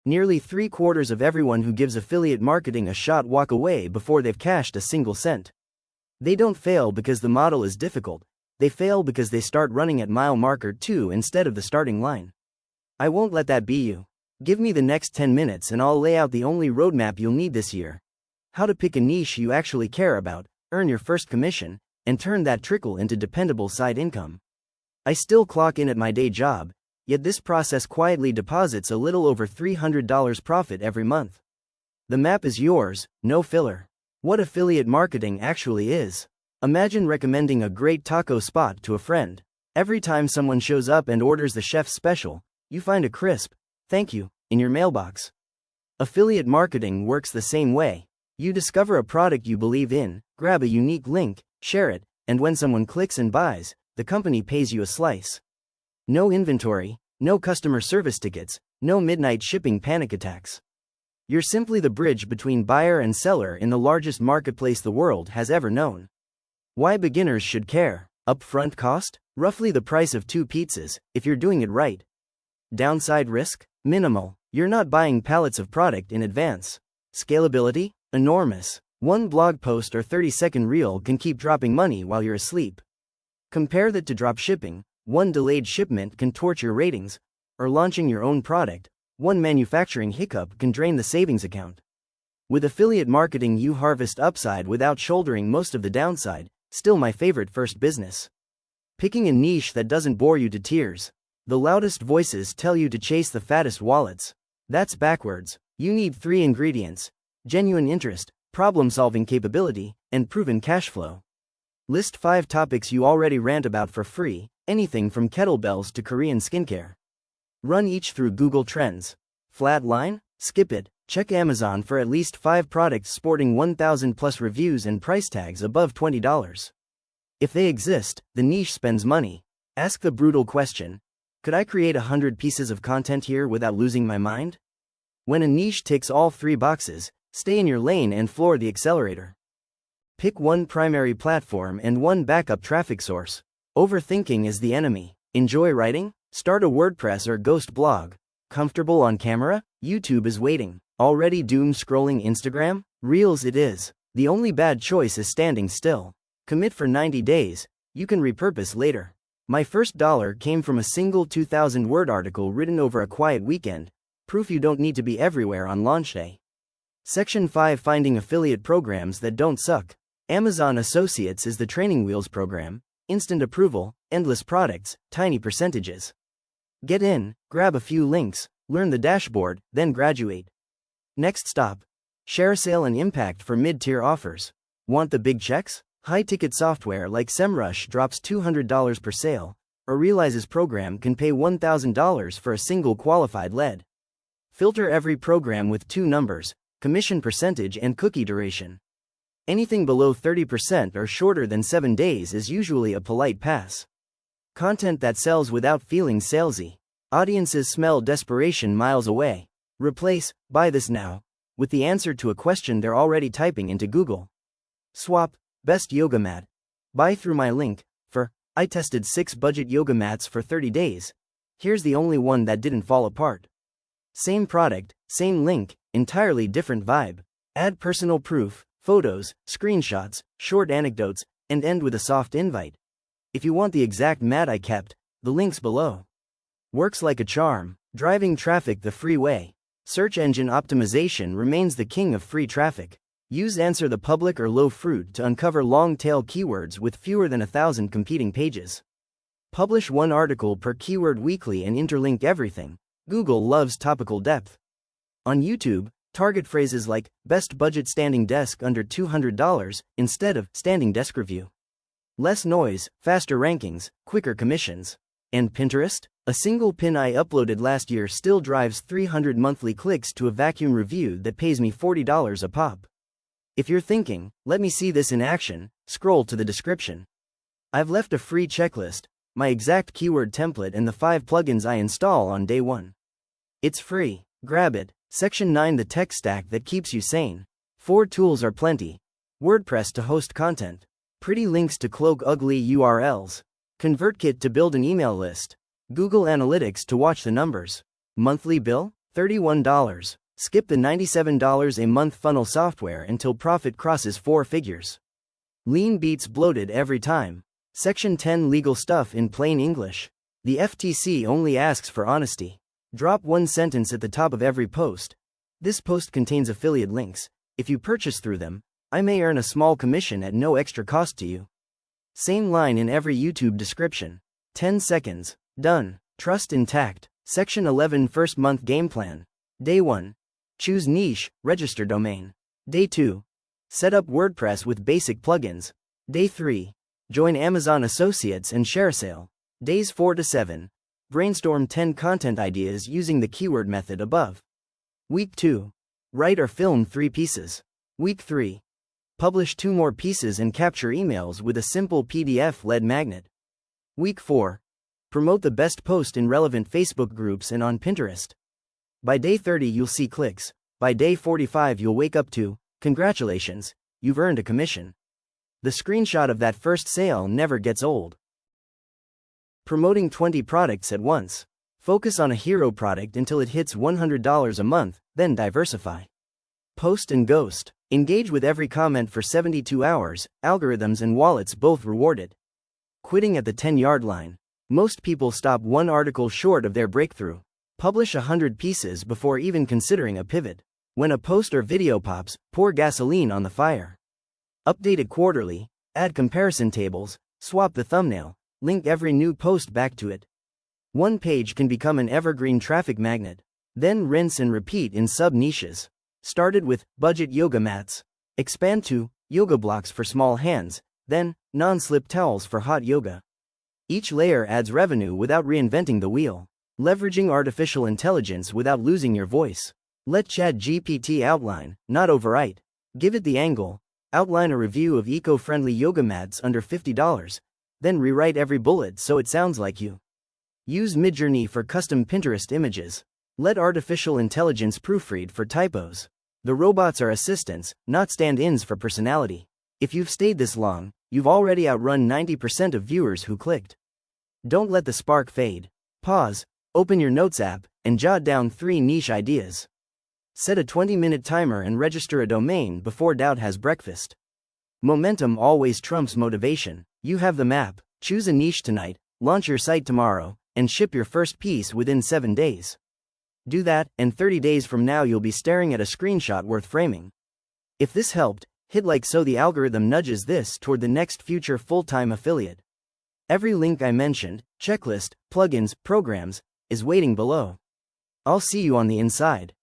Nearly 3/4 of everyone who gives affiliate marketing a shot walk away before they've cashed a single cent. They don't fail because the model is difficult, they fail because they start running at mile marker 2 instead of the starting line. I won't let that be you. Give me the next 10 minutes and I'll lay out the only roadmap you'll need this year. How to pick a niche you actually care about, earn your first commission, and turn that trickle into dependable side income. I still clock in at my day job, yet this process quietly deposits a little over $300 profit every month. The map is yours, no filler. What affiliate marketing actually is. Imagine recommending a great taco spot to a friend. Every time someone shows up and orders the chef's special, you find a crisp "thank you" in your mailbox. Affiliate marketing works the same way. You discover a product you believe in, grab a unique link, share it, and when someone clicks and buys, the company pays you a slice. No inventory, no customer service tickets, no midnight shipping panic attacks. You're simply the bridge between buyer and seller in the largest marketplace the world has ever known. Why beginners should care. Upfront cost? Roughly the price of 2 pizzas, if you're doing it right. Downside risk? Minimal. You're not buying pallets of product in advance. Scalability? Enormous. One blog post or 30-second reel can keep dropping money while you're asleep. Compare that to drop shipping. One delayed shipment can torch your ratings, or launching your own product, one manufacturing hiccup can drain the savings account. With affiliate marketing you harvest upside without shouldering most of the downside. Still my favorite first business. Picking a niche that doesn't bore you to tears. The loudest voices tell you to chase the fattest wallets. That's backwards. You need 3 ingredients: genuine interest, problem-solving capability, and proven cash flow. List 5 topics you already rant about for free, anything from kettlebells to Korean skincare. Run each through Google Trends. Flat line? Skip it. Check Amazon for at least 5 products sporting 1,000 plus reviews and price tags above $20. If they exist, the niche spends money. Ask the brutal question: could I create 100 pieces of content here without losing my mind? When a niche ticks all 3 boxes, stay in your lane and floor the accelerator. Pick one primary platform and one backup traffic source. Overthinking is the enemy. Enjoy writing? Start a WordPress or ghost blog. Comfortable on camera? YouTube is waiting. Already doom scrolling Instagram? Reels it is. The only bad choice is standing still. Commit for 90 days, you can repurpose later. My first dollar came from a single 2,000-word article written over a quiet weekend, proof you don't need to be everywhere on launch day. Section 5: Finding affiliate programs that don't suck. Amazon Associates is the training wheels program. Instant approval, endless products, tiny percentages. Get in, grab a few links, learn the dashboard, then graduate. Next stop: ShareSale and Impact for mid-tier offers. Want the big checks? High-ticket software like SEMrush drops $200 per sale, or Realize's program can pay $1,000 for a single qualified lead. Filter every program with 2 numbers: commission percentage and cookie duration. Anything below 30% or shorter than 7 days is usually a polite pass. Content that sells without feeling salesy. Audiences smell desperation miles away. Replace "buy this now" with the answer to a question they're already typing into Google. Swap: best yoga mat. Buy through my link. For I tested 6 budget yoga mats for 30 days. Here's the only one that didn't fall apart. Same product, same link, entirely different vibe. Add personal proof, photos, screenshots, short anecdotes, and end with a soft invite. If you want the exact mat I kept, the link's below. Works like a charm, driving traffic the free way. Search engine optimization remains the king of free traffic. Use Answer the Public or Low Fruit to uncover long-tail keywords with fewer than 1,000 competing pages. Publish 1 article per keyword weekly and interlink everything. Google loves topical depth. On YouTube, target phrases like "best budget standing desk under $200" instead of "standing desk review." Less noise, faster rankings, quicker commissions. And Pinterest? A single pin I uploaded last year still drives 300 monthly clicks to a vacuum review that pays me $40 a pop. If you're thinking, "let me see this in action," scroll to the description. I've left a free checklist, my exact keyword template and the 5 plugins I install on day 1. It's free. Grab it. Section 9: The tech stack that keeps you sane. 4 tools are plenty. WordPress to host content. Pretty links to cloak ugly URLs. ConvertKit to build an email list. Google Analytics to watch the numbers. Monthly bill? $31. Skip the $97 a month funnel software until profit crosses 4 figures. Lean beats bloated every time. Section 10 Legal stuff in plain English. The FTC only asks for honesty. Drop one sentence at the top of every post. This post contains affiliate links. If you purchase through them, I may earn a small commission at no extra cost to you. Same line in every YouTube description. 10 seconds. Done. Trust intact. Section 11 First month game plan. Day 1. Choose niche, register domain. Day 2. Set up WordPress with basic plugins. Day 3. Join Amazon Associates and share a sale. Days 4 to 7. Brainstorm 10 content ideas using the keyword method above. Week 2. Write or film 3 pieces. Week 3. Publish 2 more pieces and capture emails with a simple PDF-led magnet. Week 4. Promote the best post in relevant Facebook groups and on Pinterest. By day 30 you'll see clicks. By day 45 you'll wake up to, congratulations, you've earned a commission. The screenshot of that first sale never gets old. Promoting 20 products at once. Focus on a hero product until it hits $100 a month, then diversify. Post and ghost. Engage with every comment for 72 hours, algorithms and wallets both rewarded. Quitting at the 10-yard line. Most people stop one article short of their breakthrough. Publish 100 pieces before even considering a pivot. When a post or video pops, pour gasoline on the fire. Update it quarterly, add comparison tables, swap the thumbnail, link every new post back to it. One page can become an evergreen traffic magnet. Then rinse and repeat in sub-niches. Started with budget yoga mats. Expand to yoga blocks for small hands, then non-slip towels for hot yoga. Each layer adds revenue without reinventing the wheel. Leveraging artificial intelligence without losing your voice. Let ChatGPT outline, not overwrite. Give it the angle. Outline a review of eco-friendly yoga mats under $50. Then rewrite every bullet so it sounds like you. Use Midjourney for custom Pinterest images. Let artificial intelligence proofread for typos. The robots are assistants, not stand-ins for personality. If you've stayed this long, you've already outrun 90% of viewers who clicked. Don't let the spark fade. Pause, open your Notes app, and jot down 3 niche ideas. Set a 20-minute timer and register a domain before doubt has breakfast. Momentum always trumps motivation. You have the map. Choose a niche tonight, launch your site tomorrow, and ship your first piece within 7 days. Do that, and 30 days from now you'll be staring at a screenshot worth framing. If this helped, hit like so the algorithm nudges this toward the next future full-time affiliate. Every link I mentioned, checklist, plugins, programs, is waiting below. I'll see you on the inside.